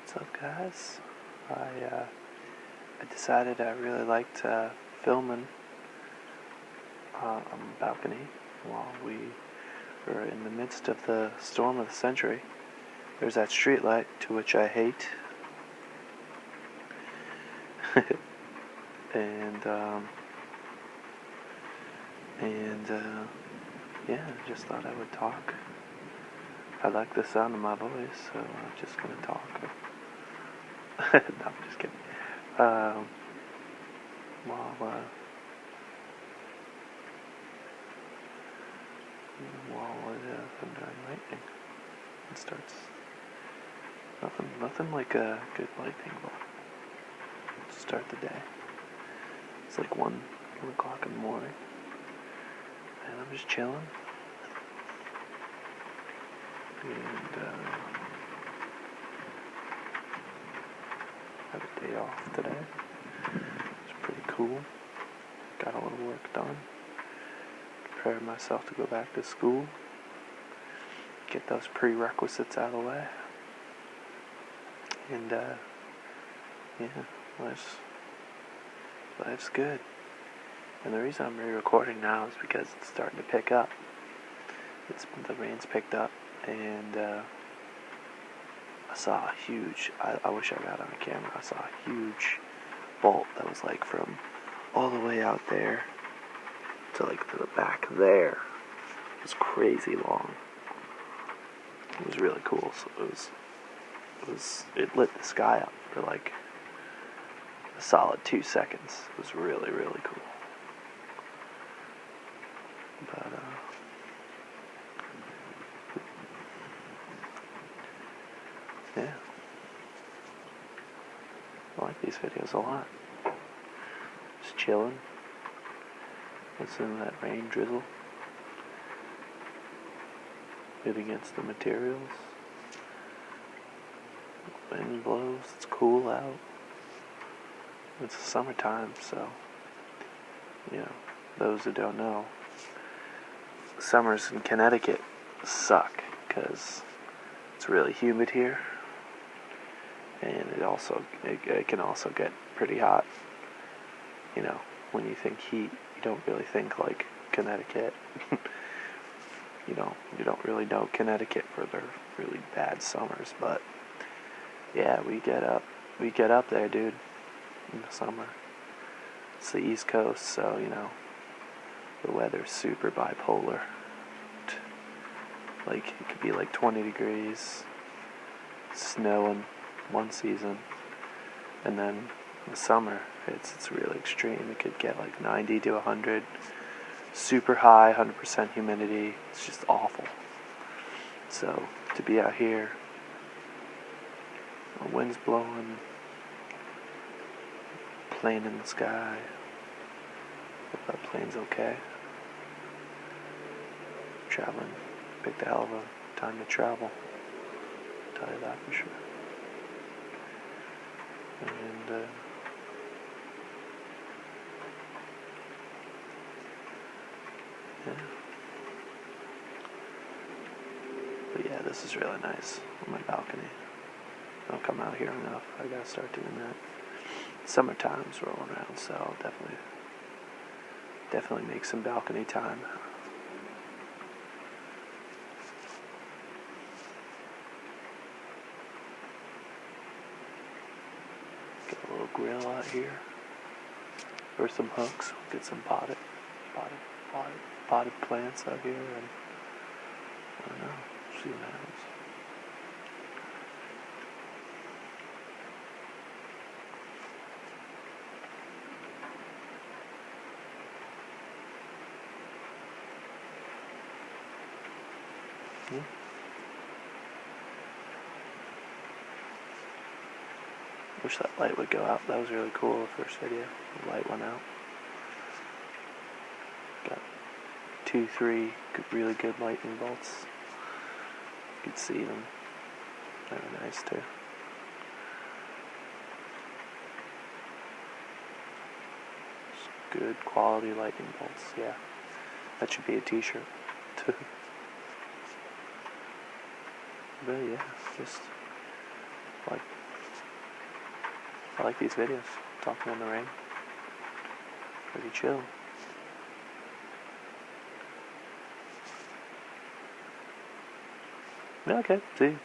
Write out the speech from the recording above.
What's up, guys? I decided I really liked filming on the balcony while we were in the midst of the storm of the century. There's that street light, to which I hate. and yeah, I just thought I would talk. I like the sound of my voice, so I'm just gonna talk. No, I'm just kidding. While thunder and lightning, it starts. Nothing like a good lightning bolt to start the day. It's like 1 o'clock in the morning, and I'm just chilling. And I have a day off today. It's pretty cool. Got a little work done. Prepared myself to go back to school. Get those prerequisites out of the way. And yeah, life's good. And the reason I'm re-recording now is because it's starting to pick up. The rain's picked up, and I saw a huge, I wish I got on a camera, I saw a huge bolt that was like from all the way out there to like to the back there. It was crazy long. It was really cool. So it lit the sky up for like a solid 2 seconds. It was really, really cool. But yeah, I like these videos a lot. Just chilling, listening to that rain drizzle, hit against the materials. Wind blows, it's cool out. It's the summertime, so, you know, those who don't know, summers in Connecticut suck, because it's really humid here, and it can also get pretty hot. You know, when you think heat, you don't really think like Connecticut. You don't really know Connecticut for their really bad summers, but yeah, we get up there, dude, in the summer. It's the East Coast, so, you know, the weather's super bipolar. Like, it could be like 20 degrees, snowing one season, and then in the summer, it's really extreme. It could get like 90 to 100, super high, 100% humidity. It's just awful. So, to be out here, the wind's blowing, plane in the sky. Hope that plane's okay. Traveling, picked a hell of a time to travel. I'll tell you that for sure. And yeah. But yeah, this is really nice on my balcony. I don't come out here enough. I gotta start doing that. Summertime's rolling around, so I'll definitely make some balcony time. Get a little grill out here. Or some hooks. Get some potted plants out here, and I don't know. See what happens. Wish that light would go out. That was really cool, the first video. The light went out. Got 2-3 really good lightning bolts. You could see them. They were nice too. Good quality lightning bolts, yeah. That should be a t-shirt. But yeah, just like I like these videos. Talking in the rain. Pretty chill. Yeah, okay. See you.